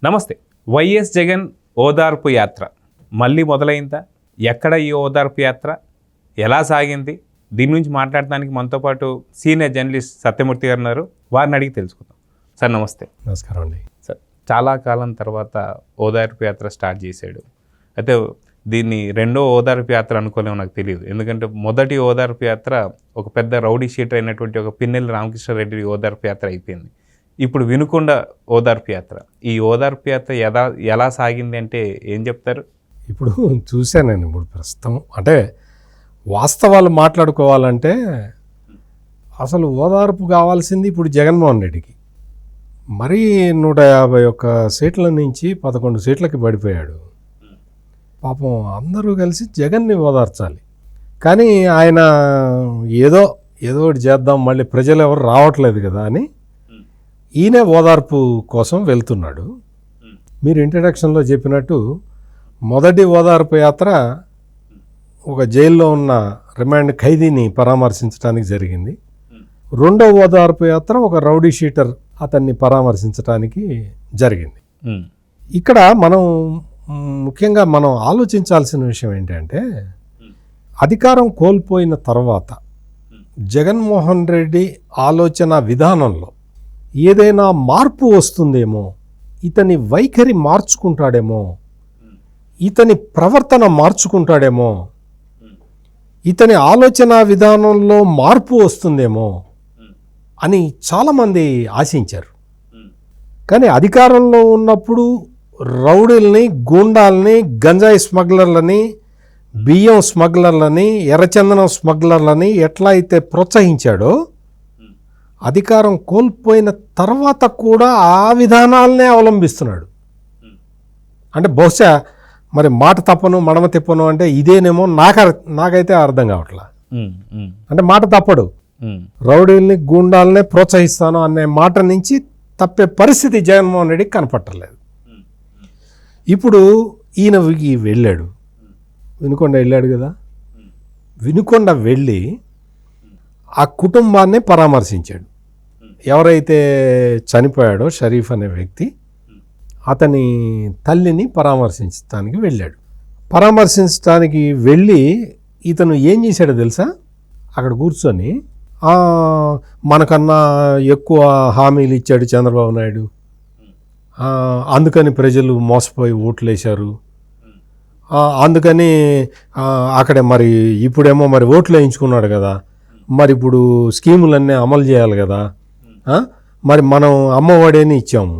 నమస్తే. వైఎస్ జగన్ ఓదార్పు యాత్ర మళ్ళీ మొదలైందా? ఎక్కడ ఈ ఓదార్పు యాత్ర, ఎలా సాగింది? దీని నుంచి మాట్లాడడానికి మనతో పాటు సీనియర్ జర్నలిస్ట్ సత్యమూర్తి గారు ఉన్నారు. వారిని అడిగి తెలుసుకుందాం. సార్ నమస్తే. నమస్కారం అండి. సార్, చాలా కాలం తర్వాత ఓదార్పు యాత్ర స్టార్ట్ చేశాడు. అయితే దీన్ని రెండో ఓదార్పు యాత్ర అనుకోలేమో నాకు తెలియదు. ఎందుకంటే మొదటి ఓదార్పు యాత్ర ఒక పెద్ద రౌడీ షీటర్ అయినటువంటి ఒక పిన్నెల్లి రామకృష్ణారెడ్డి ఓదార్పు యాత్ర అయిపోయింది. ఇప్పుడు వినుకొండ ఓదార్పు యాత్ర. ఈ ఓదార్పు యాత్ర ఎలా సాగింది అంటే ఏం చెప్తారు? ఇప్పుడు చూశానండి. ఇప్పుడు ప్రస్తుతం అంటే వాస్తవాలు మాట్లాడుకోవాలంటే అసలు ఓదార్పు కావాల్సింది ఇప్పుడు జగన్మోహన్ రెడ్డికి. మరీ 151 సీట్ల నుంచి 11 సీట్లకి పడిపోయాడు. పాపం అందరూ కలిసి జగన్ని ఓదార్చాలి. కానీ ఆయన ఏదో ఒకటి చేద్దాం, మళ్ళీ ప్రజలు ఎవరు రావట్లేదు కదా అని ఈయన ఓదార్పు కోసం వెళ్తున్నాడు. మీరు ఇంట్రడక్షన్లో చెప్పినట్టు మొదటి ఓదార్పు యాత్ర ఒక జైల్లో ఉన్న రిమాండ్ ఖైదీని పరామర్శించడానికి జరిగింది. రెండో ఓదార్పు యాత్ర ఒక రౌడీ షీటర్ అతన్ని పరామర్శించడానికి జరిగింది. ఇక్కడ ముఖ్యంగా మనం ఆలోచించాల్సిన విషయం ఏంటంటే, అధికారం కోల్పోయిన తర్వాత జగన్మోహన్ రెడ్డి ఆలోచన విధానంలో ఏదైనా మార్పు వస్తుందేమో, ఇతని వైఖరి మార్చుకుంటాడేమో, ఇతని ప్రవర్తన మార్చుకుంటాడేమో, ఇతని ఆలోచన విధానంలో మార్పు వస్తుందేమో అని చాలామంది ఆశించారు. కానీ అధికారంలో ఉన్నప్పుడు రౌడీల్ని, గూండాల్ని, గంజాయి స్మగ్లర్లని, బియ్యం స్మగ్లర్లని, ఎర్రచందనం స్మగ్లర్లని ఎట్లా అయితే ప్రోత్సహించాడో, అధికారం కోల్పోయిన తర్వాత కూడా ఆ విధానాలనే అవలంబిస్తున్నాడు. అంటే బహుశా మరి మాట తప్పను మడమ తిప్పను అంటే ఇదేనేమో నాకైతే అర్థం కావట్లా. అంటే మాట తప్పడు, రౌడీల్ని గూండాలనే ప్రోత్సహిస్తాను అనే మాట నుంచి తప్పే పరిస్థితి జగన్మోహన్ రెడ్డికి కనపట్టలేదు. ఇప్పుడు ఈయన వెళ్ళాడు, వినుకొండ వెళ్ళాడు కదా. వినుకొండ వెళ్ళి ఆ కుటుంబాన్ని పరామర్శించాడు. ఎవరైతే చనిపోయాడో షరీఫ్ అనే వ్యక్తి, అతని తల్లిని పరామర్శించడానికి వెళ్ళాడు. పరామర్శించడానికి వెళ్ళి ఇతను ఏం చేశాడో తెలుసా? అక్కడ కూర్చొని మనకన్నా ఎక్కువ హామీలు ఇచ్చాడు చంద్రబాబు నాయుడు, అందుకని ప్రజలు మోసపోయి ఓట్లు వేశారు, అందుకని అక్కడే మరి ఇప్పుడేమో మరి ఓట్లు వేయించుకున్నాడు కదా, మరి ఇప్పుడు స్కీములన్నీ అమలు చేయాలి కదా, మరి మనం అమ్మఒడేని ఇచ్చాము,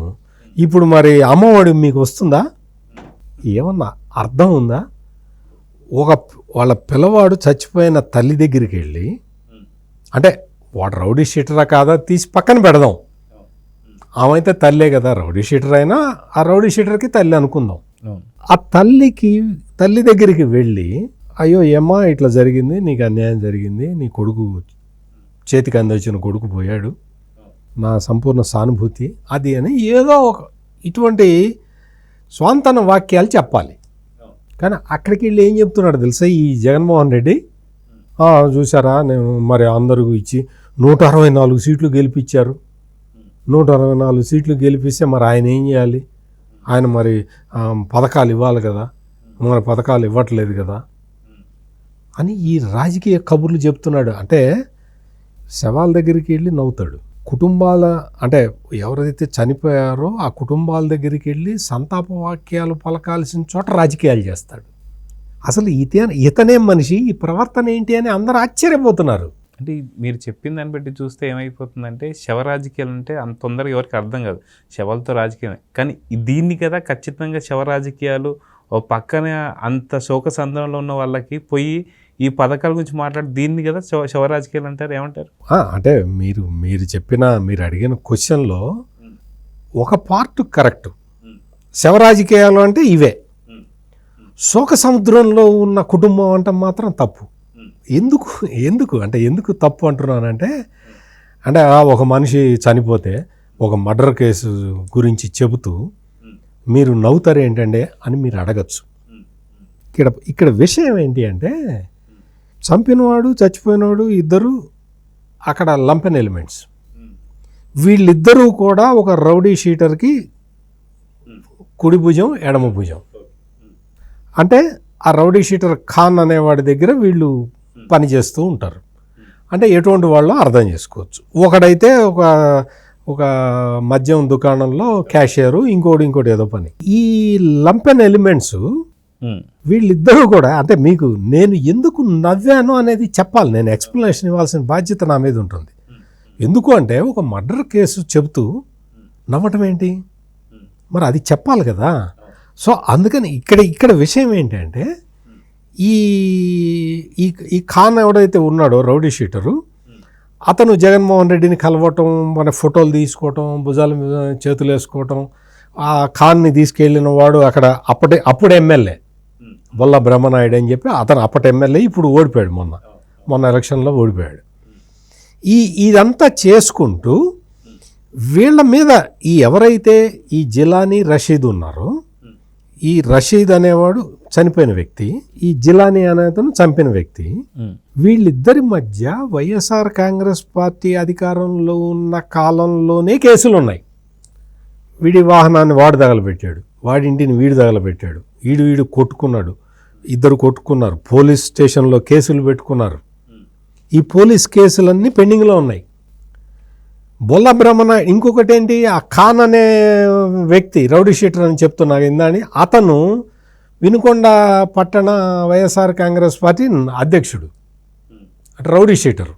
ఇప్పుడు మరి అమ్మఒడి మీకు వస్తుందా? ఏమన్నా అర్థం ఉందా? వాళ్ళ పిల్లవాడు చచ్చిపోయిన తల్లి దగ్గరికి వెళ్ళి, అంటే వాడు రౌడీ షీటరా కాదా తీసి పక్కన పెడదాం, ఆమె అయితే తల్లే కదా, రౌడీ షీటర్ అయినా ఆ రౌడీ షీటర్కి తల్లి అనుకుందాం. ఆ తల్లి దగ్గరికి వెళ్ళి, అయ్యో ఏమ్మా ఇట్లా జరిగింది, నీకు అన్యాయం జరిగింది, నీ కొడుకు చేతికి అందొచ్చిన కొడుకు పోయాడు, నా సంపూర్ణ సానుభూతి అది అని ఏదో ఇటువంటి స్వాంతన వాక్యాలు చెప్పాలి. కానీ అక్కడికి వెళ్ళి ఏం చెప్తున్నాడు తెలుసా ఈ జగన్మోహన్ రెడ్డి? చూసారా, నేను మరి అందరికీ ఇచ్చి 164 సీట్లు గెలిపించారు, 164 సీట్లు గెలిపిస్తే మరి ఆయన ఏం చేయాలి? ఆయన మరి పథకాలు ఇవ్వాలి కదా, మరి పథకాలు ఇవ్వట్లేదు కదా అని ఈ రాజకీయ కబుర్లు చెప్తున్నాడు. అంటే శవాల దగ్గరికి వెళ్ళి నవ్వుతాడు. కుటుంబాల అంటే ఎవరైతే చనిపోయారో ఆ కుటుంబాల దగ్గరికి వెళ్ళి సంతాప వాక్యాలు పలకాల్సిన చోట రాజకీయాలు చేస్తాడు. అసలు ఇతనే మనిషి, ఈ ప్రవర్తన ఏంటి అని అందరూ ఆశ్చర్యపోతున్నారు. అంటే మీరు చెప్పిన దాన్ని బట్టి చూస్తే ఏమైపోతుందంటే, శవ రాజకీయాలు అంటే అంత తొందరగా ఎవరికి అర్థం కాదు, శవాలతో రాజకీయమే. కానీ దీన్ని కదా ఖచ్చితంగా శవ రాజకీయాలు ఓ పక్కన అంత శోకసంద్రంలో ఉన్న వాళ్ళకి పోయి ఈ పథకాల గురించి మాట్లాడి దీన్ని కదా శవ రాజకీయాలు అంటారు. ఏమంటారు? అంటే మీరు అడిగిన క్వశ్చన్లో ఒక పార్ట్ కరెక్ట్. శవ రాజకీయాలు అంటే ఇవే. శోక సముద్రంలో ఉన్న కుటుంబం అంటే మాత్రం తప్పు. ఎందుకు తప్పు అంటున్నానంటే, అంటే ఒక మనిషి చనిపోతే ఒక మర్డర్ కేసు గురించి చెబుతూ మీరు నవ్వుతారు ఏంటంటే అని మీరు అడగచ్చు. ఇక్కడ విషయం ఏంటి అంటే, చంపినవాడు చచ్చిపోయినవాడు ఇద్దరు అక్కడ లంపెన్ ఎలిమెంట్స్. వీళ్ళిద్దరూ కూడా ఒక రౌడీ షీటర్కి కుడి భుజం ఎడమ భుజం. అంటే ఆ రౌడీ షీటర్ ఖాన్ అనేవాడి దగ్గర వీళ్ళు పనిచేస్తూ ఉంటారు. అంటే ఎటువంటి వాళ్ళో అర్థం చేసుకోవచ్చు. ఒకడైతే ఒక మద్యం దుకాణంలో క్యాషియరు, ఇంకోటి ఏదో పని. ఈ లంపెన్ ఎలిమెంట్స్ వీళ్ళిద్దరూ కూడా, అంటే మీకు నేను ఎందుకు నవ్వాను అనేది చెప్పాలి, నేను ఎక్స్ప్లెనేషన్ ఇవ్వాల్సిన బాధ్యత నా మీద ఉంటుంది. ఎందుకు అంటే ఒక మర్డర్ కేసు చెబుతూ నవ్వటం ఏంటి, మరి అది చెప్పాలి కదా. సో అందుకని ఇక్కడ విషయం ఏంటంటే ఈ ఈ ఖాన్ ఎవడైతే ఉన్నాడో రౌడీ షీటరు, అతను జగన్మోహన్ రెడ్డిని కలవటం, మన ఫోటోలు తీసుకోవటం, భుజాల మీద చేతులు వేసుకోవటం, ఆ ఖాన్ని తీసుకెళ్ళిన వాడు అక్కడ అప్పుడు ఎమ్మెల్యే బొల్ల బ్రహ్మనాయుడు అని చెప్పి, అతను అప్పటి ఎమ్మెల్యే, ఇప్పుడు ఓడిపోయాడు, మొన్న ఎలక్షన్లో ఓడిపోయాడు. ఇదంతా చేసుకుంటూ వీళ్ళ మీద ఎవరైతే ఈ జిలానీ రషీద్ ఉన్నారో, ఈ రషీద్ అనేవాడు చనిపోయిన వ్యక్తి, ఈ జిలానీ అనేతను చంపిన వ్యక్తి, వీళ్ళిద్దరి మధ్య వైఎస్ఆర్ కాంగ్రెస్ పార్టీ అధికారంలో ఉన్న కాలంలోనే కేసులు ఉన్నాయి. వీడి వాహనాన్ని వాడు తగలబెట్టాడు, వాడి ఇంటిని వీడు తగలబెట్టాడు, వీడు కొట్టుకున్నాడు, ఇద్దరు కొట్టుకున్నారు, పోలీస్ స్టేషన్లో కేసులు పెట్టుకున్నారు. ఈ పోలీస్ కేసులన్నీ పెండింగ్లో ఉన్నాయి. బొల్ల బ్రహ్మణ ఇంకొకటి ఏంటి, ఆ ఖాన్ అనే వ్యక్తి రౌడీ షీటర్ అని చెప్తున్నారు ఇందని, అతను వినుకొండ పట్టణ వైఎస్ఆర్ కాంగ్రెస్ పార్టీ అధ్యక్షుడు, రౌడీ షీటర్.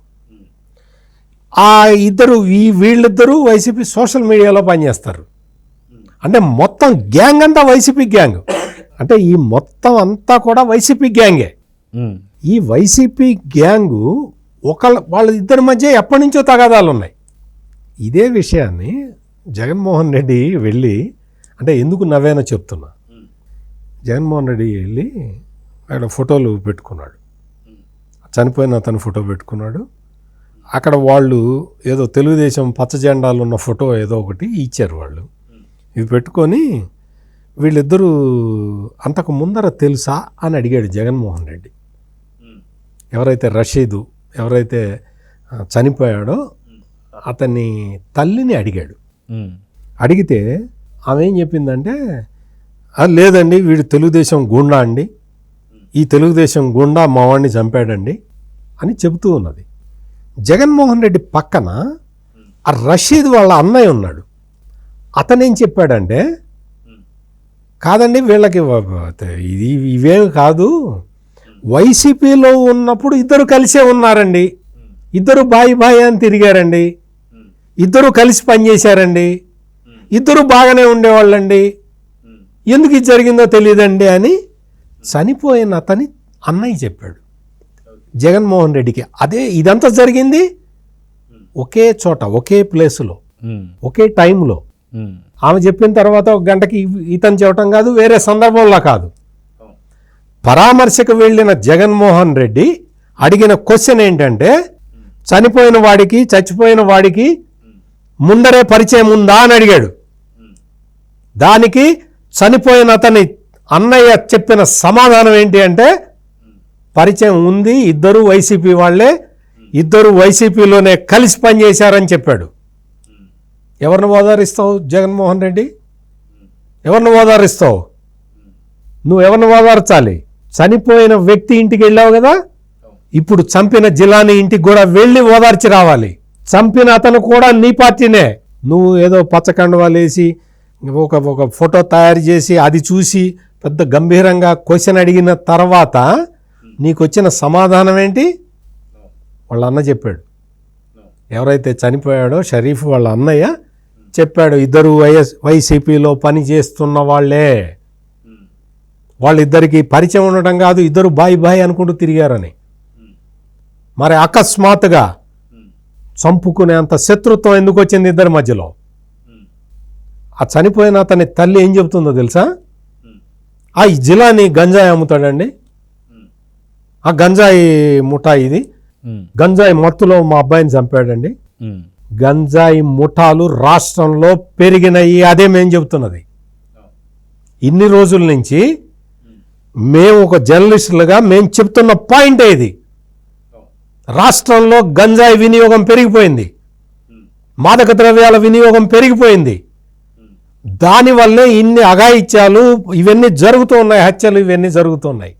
ఆ వీళ్ళిద్దరూ వైసీపీ సోషల్ మీడియాలో పనిచేస్తారు. అంటే మొత్తం గ్యాంగ్ అంతా వైసీపీ గ్యాంగ్, అంటే ఈ మొత్తం అంతా కూడా వైసీపీ గ్యాంగే. ఈ వైసీపీ గ్యాంగు వాళ్ళ ఇద్దరి మధ్య ఎప్పటి నుంచో తగాదాలు ఉన్నాయి. ఇదే విషయాన్ని జగన్మోహన్ రెడ్డి వెళ్ళి, అంటే ఎందుకు నవ్వానో చెప్తున్నా, జగన్మోహన్ రెడ్డి వెళ్ళి అక్కడ ఫోటోలు పెట్టుకున్నాడు, చనిపోయిన అతను ఫోటో పెట్టుకున్నాడు. అక్కడ వాళ్ళు ఏదో తెలుగుదేశం పచ్చ జెండాలు ఉన్న ఫోటో ఏదో ఒకటి ఇచ్చారు వాళ్ళు. ఇవి పెట్టుకొని వీళ్ళిద్దరూ అంతకు ముందర తెలుసా అని అడిగాడు జగన్మోహన్ రెడ్డి. ఎవరైతే రషీదు ఎవరైతే చనిపోయాడో అతన్ని తల్లిని అడిగాడు. అడిగితే ఆమె ఏం చెప్పిందంటే, లేదండి వీడు తెలుగుదేశం గుండా అండి, ఈ తెలుగుదేశం గుండా మా వాడిని చంపాడండి అని చెబుతూ ఉన్నది. జగన్మోహన్ రెడ్డి పక్కన ఆ రషీద్ వాళ్ళ అన్నయ్య ఉన్నాడు. అతనేం చెప్పాడంటే, కాదండి వీళ్ళకి ఇవేమి కాదు, వైసీపీలో ఉన్నప్పుడు ఇద్దరు కలిసే ఉన్నారండి, ఇద్దరు బాయి అని తిరిగారండి, ఇద్దరు కలిసి పనిచేశారండి, ఇద్దరు బాగానే ఉండేవాళ్ళండి, ఎందుకు ఇది జరిగిందో తెలియదండి అని చనిపోయిన అతని అన్నయ్య చెప్పాడు జగన్మోహన్ రెడ్డికి. ఇదంతా జరిగింది ఒకే చోట, ఒకే ప్లేసులో, ఒకే టైంలో. ఆమె చెప్పిన తర్వాత ఒక గంటకి ఇతను చెప్పటం కాదు, వేరే సందర్భంలో కాదు. పరామర్శకు వెళ్ళిన జగన్మోహన్ రెడ్డి అడిగిన క్వశ్చన్ ఏంటంటే, చనిపోయిన వాడికి చచ్చిపోయిన వాడికి ముందరే పరిచయం ఉందా అని అడిగాడు. దానికి చనిపోయిన అతని అన్నయ్య చెప్పిన సమాధానం ఏంటి అంటే, పరిచయం ఉంది, ఇద్దరు వైసీపీ వాళ్ళే, ఇద్దరు వైసీపీలోనే కలిసి పనిచేశారని చెప్పాడు. ఎవరిని ఓదారిస్తావు జగన్మోహన్ రెడ్డి? ఎవరిని ఓదారిస్తావు? నువ్వు ఎవరిని ఓదార్చాలి? చనిపోయిన వ్యక్తి ఇంటికి వెళ్ళావు కదా, ఇప్పుడు చంపిన జిలానీ ఇంటికి కూడా వెళ్ళి ఓదార్చి రావాలి. చంపిన అతను కూడా నీ పార్టీనే. నువ్వు ఏదో పచ్చకండువాలు వేసి ఒక ఫోటో తయారు చేసి అది చూసి పెద్ద గంభీరంగా క్వశ్చన్ అడిగిన తర్వాత నీకు వచ్చిన సమాధానం ఏంటి? వాళ్ళ అన్న చెప్పాడు, ఎవరైతే చనిపోయాడో షరీఫ్ వాళ్ళ అన్నయ్య చెప్పాడు, ఇద్దరు వైసీపీలో పని చేస్తున్న వాళ్ళే, వాళ్ళిద్దరికి పరిచయం ఉండటం కాదు, ఇద్దరు బాయ్ అనుకుంటూ తిరిగారని. మరి అకస్మాత్తుగా చంపుకునేంత శత్రుత్వం ఎందుకు వచ్చింది ఇద్దరి మధ్యలో? ఆ చనిపోయిన అతని తల్లి ఏం చెబుతుందో తెలుసా? ఈ జిలానీ గంజాయి అమ్ముతాడండి, ఆ గంజాయి ముఠా ఇది, గంజాయి మత్తులో మా అబ్బాయిని చంపాడండి, గంజాయి ముఠాలు రాష్ట్రంలో పెరిగినాయి, అదే మేము చెబుతున్నది. ఇన్ని రోజుల నుంచి మేము ఒక జర్నలిస్టులుగా మేము చెప్తున్న పాయింటే ఇది. రాష్ట్రంలో గంజాయి వినియోగం పెరిగిపోయింది, మాదక ద్రవ్యాల వినియోగం పెరిగిపోయింది. దానివల్లే ఇన్ని అఘాయిత్యాలు ఇవన్నీ జరుగుతూ ఉన్నాయి, హత్యలు ఇవన్నీ జరుగుతున్నాయి.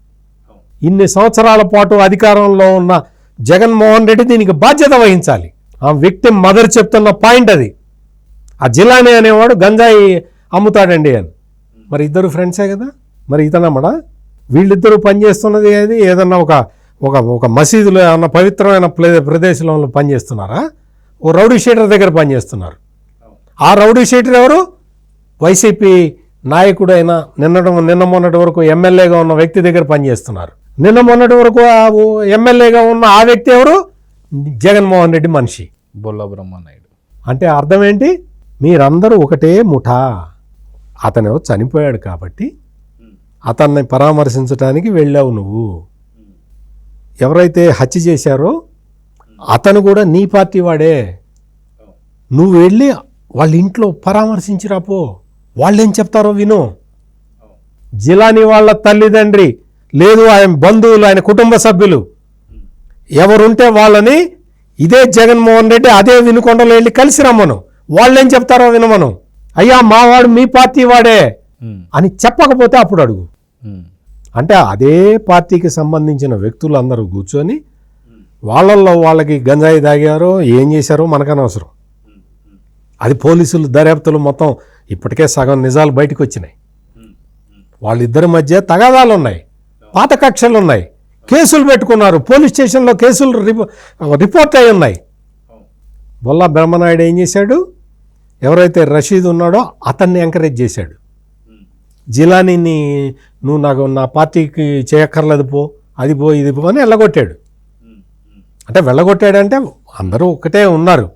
ఇన్ని సంవత్సరాల పాటు అధికారంలో ఉన్న జగన్మోహన్ రెడ్డి దీనికి బాధ్యత వహించాలి. ఆ వ్యక్తి మదర్ చెప్తున్న పాయింట్ అది. ఆ జిలానీ అనేవాడు గంజాయి అమ్ముతాడండి అని. మరి ఇద్దరు ఫ్రెండ్సే కదా, మరి ఇతనమ్మడా? వీళ్ళిద్దరూ పనిచేస్తున్నది అది ఏదన్నా ఒక ఒక ఒక మసీదులో ఏమన్నా పవిత్రమైన ప్రదేశంలో పనిచేస్తున్నారా? ఓ రౌడీ షీటర్ దగ్గర పనిచేస్తున్నారు. ఆ రౌడీ షీటర్ ఎవరు? వైసీపీ నాయకుడైన నిన్న మొన్నటి వరకు ఎమ్మెల్యేగా ఉన్న వ్యక్తి దగ్గర పనిచేస్తున్నారు. నిన్న మొన్నటి వరకు ఎమ్మెల్యేగా ఉన్న ఆ వ్యక్తి ఎవరు? జగన్మోహన్ రెడ్డి మనిషి బొల్ల బ్రహ్మనాయుడు. అంటే అర్థం ఏంటి? మీరందరూ ఒకటే ముఠా. అతను చనిపోయాడు కాబట్టి అతన్ని పరామర్శించడానికి వెళ్ళావు నువ్వు. ఎవరైతే హత్య చేశారో అతను కూడా నీ పార్టీ వాడే. నువ్వు వెళ్ళి వాళ్ళ ఇంట్లో పరామర్శించిరాపో, వాళ్ళేం చెప్తారో విను. జిలానీ వాళ్ళ తల్లిదండ్రి లేదు, ఆయన బంధువులు, ఆయన కుటుంబ సభ్యులు ఎవరుంటే వాళ్ళని ఇదే జగన్మోహన్ రెడ్డి అదే వినుకొండలో వెళ్ళి కలిసి రమ్మను. వాళ్ళేం చెప్తారో వినమను. అయ్యా మావాడు మీ పార్టీ వాడే అని చెప్పకపోతే అప్పుడు అడుగు. అంటే అదే పార్టీకి సంబంధించిన వ్యక్తులు అందరూ కూర్చొని వాళ్ళల్లో వాళ్ళకి గంజాయి తాగారో ఏం చేశారో మనకనవసరం. అది పోలీసులు దర్యాప్తులు మొత్తం ఇప్పటికే సగం నిజాలు బయటకు వచ్చినాయి. వాళ్ళిద్దరి మధ్య తగాదాలు ఉన్నాయి, పాత కక్షలు ఉన్నాయి, కేసులు పెట్టుకున్నారు, పోలీస్ స్టేషన్లో కేసులు రిపోర్ట్ అయి ఉన్నాయి. బొల్లా బ్రహ్మనాయుడు ఏం చేశాడు? ఎవరైతే రషీద్ ఉన్నాడో అతన్ని ఎంకరేజ్ చేశాడు. జిలానీని నువ్వు నాకు నా పార్టీకి చేయక్కర్లేదు పో, అది పో, ఇది పో అని వెళ్ళగొట్టాడు. అంటే వెళ్ళగొట్టాడంటే అందరూ ఒకటే ఉన్నారు.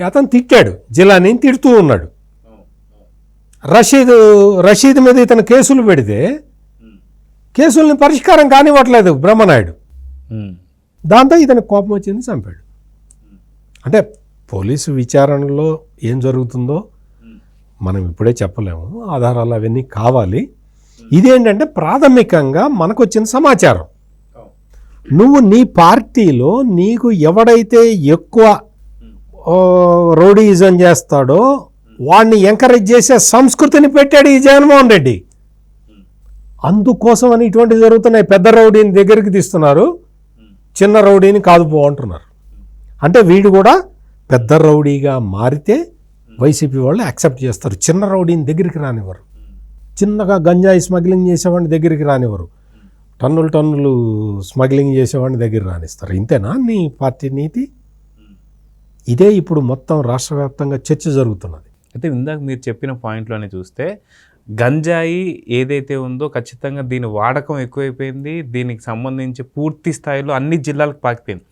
అతను తిట్టాడు, జిలానీని తిడుతూ ఉన్నాడు. రషీద్ మీద ఇతను కేసులు పెడితే కేసుల్ని పరిష్కారం కానివ్వట్లేదు బ్రహ్మనాయుడు. దాంతో ఇతను కోపం వచ్చింది, చంపాడు. అంటే పోలీసు విచారణలో ఏం జరుగుతుందో మనం ఇప్పుడే చెప్పలేము, ఆధారాలు అవన్నీ కావాలి. ఇదేంటంటే ప్రాథమికంగా మనకు వచ్చిన సమాచారం. నువ్వు నీ పార్టీలో నీకు ఎవడైతే ఎక్కువ రౌడీయిజం చేస్తాడో వాడిని ఎంకరేజ్ చేసే సంస్కృతిని పెట్టాడు ఈ జగన్మోహన్ రెడ్డి. అందుకోసం అని ఇటువంటివి జరుగుతున్నాయి. పెద్ద రౌడీని దగ్గరికి తీస్తున్నారు, చిన్న రౌడీని కాదు పో అంటున్నారు. అంటే వీడు కూడా పెద్ద రౌడీగా మారితే వైసీపీ వాళ్ళు యాక్సెప్ట్ చేస్తారు. చిన్న రౌడీని దగ్గరికి రానివ్వరు, చిన్నగా గంజాయి స్మగ్లింగ్ చేసేవాడిని దగ్గరికి రానివ్వరు, టన్నులు స్మగ్లింగ్ చేసేవాడిని దగ్గర రానిస్తారు. ఇంతేనా నీ పార్టీ నీతి? ఇదే ఇప్పుడు మొత్తం రాష్ట్ర వ్యాప్తంగా చర్చ జరుగుతున్నది. అయితే ఇందాక మీరు చెప్పిన పాయింట్లోనే చూస్తే గంజాయి ఏదైతే ఉందో ఖచ్చితంగా దీని వాడకం ఎక్కువైపోయింది. దీనికి సంబంధించి పూర్తి స్థాయిలో అన్ని జిల్లాలకు పాకిపోయింది.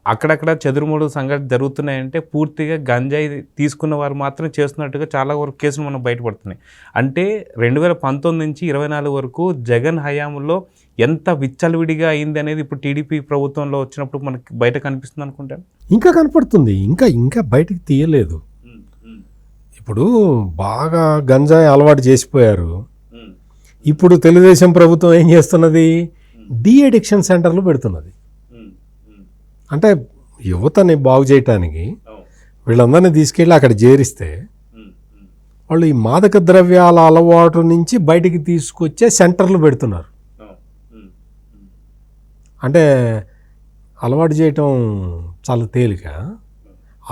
అక్కడక్కడ చెదురుమూడు సంఘటన జరుగుతున్నాయంటే పూర్తిగా గంజాయి తీసుకున్న వారు మాత్రం చేస్తున్నట్టుగా చాలా వరకు కేసులు మనం బయటపడుతున్నాయి. అంటే 2019 నుంచి 24 వరకు జగన్ హయాంలో ఎంత విచ్చలవిడిగా అయింది అనేది ఇప్పుడు టీడీపీ ప్రభుత్వంలో వచ్చినప్పుడు మనకి బయట కనిపిస్తుంది అనుకుంటాను. ఇంకా కనపడుతుంది, ఇంకా బయటికి తీయలేదు. ఇప్పుడు బాగా గంజాయి అలవాటు చేసిపోయారు. ఇప్పుడు తెలుగుదేశం ప్రభుత్వం ఏం చేస్తున్నది? డీ అడిక్షన్ సెంటర్లు పెడుతున్నది. అంటే యువతని బాగు చేయటానికి వీళ్ళందరినీ తీసుకెళ్ళి అక్కడ చేరిస్తే వాళ్ళు ఈ మాదక ద్రవ్యాల అలవాటు నుంచి బయటికి తీసుకొచ్చే సెంటర్లు పెడుతున్నారు. అంటే అలవాటు చేయటం చాలా తేలిక,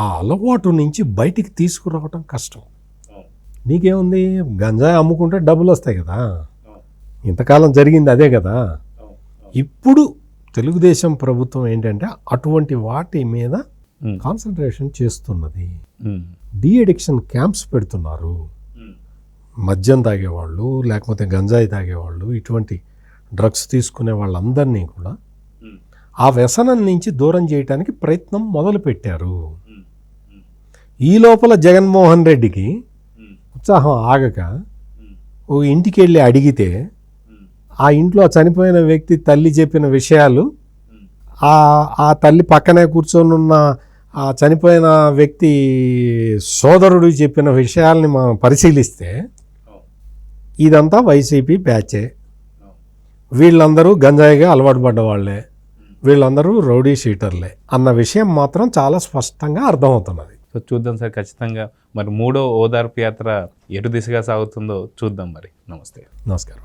ఆ అలవాటు నుంచి బయటికి తీసుకురావటం కష్టం. నీకేముంది, గంజాయి అమ్ముకుంటే డబ్బులు వస్తాయి కదా, ఇంతకాలం జరిగింది అదే కదా. ఇప్పుడు తెలుగుదేశం ప్రభుత్వం ఏంటంటే అటువంటి వాటి మీద కాన్సన్ట్రేషన్ చేస్తున్నది. డీ అడిక్షన్ క్యాంప్స్ పెడుతున్నారు. మద్యం తాగేవాళ్ళు లేకపోతే గంజాయి తాగేవాళ్ళు ఇటువంటి డ్రగ్స్ తీసుకునే వాళ్ళందరినీ కూడా ఆ వ్యసనం నుంచి దూరం చేయడానికి ప్రయత్నం మొదలుపెట్టారు. ఈ లోపల జగన్మోహన్ రెడ్డికి ఉత్సాహం ఆగక ఓ ఇంటికి వెళ్ళి అడిగితే ఆ ఇంట్లో చనిపోయిన వ్యక్తి తల్లి చెప్పిన విషయాలు, ఆ తల్లి పక్కనే కూర్చొని ఉన్న ఆ చనిపోయిన వ్యక్తి సోదరుడు చెప్పిన విషయాల్ని మనం పరిశీలిస్తే ఇదంతా వైసీపీ బ్యాచే, వీళ్ళందరూ గంజాయిగా అలవాటు పడ్డ వాళ్ళే, వీళ్ళందరూ రౌడీ షీటర్లే అన్న విషయం మాత్రం చాలా స్పష్టంగా అర్థమవుతున్నది. సో సో చూద్దాం సార్, ఖచ్చితంగా మరి 3వ ఓదార్పు యాత్ర ఎటు దిశగా సాగుతుందో చూద్దాం మరి. నమస్తే. నమస్కారం.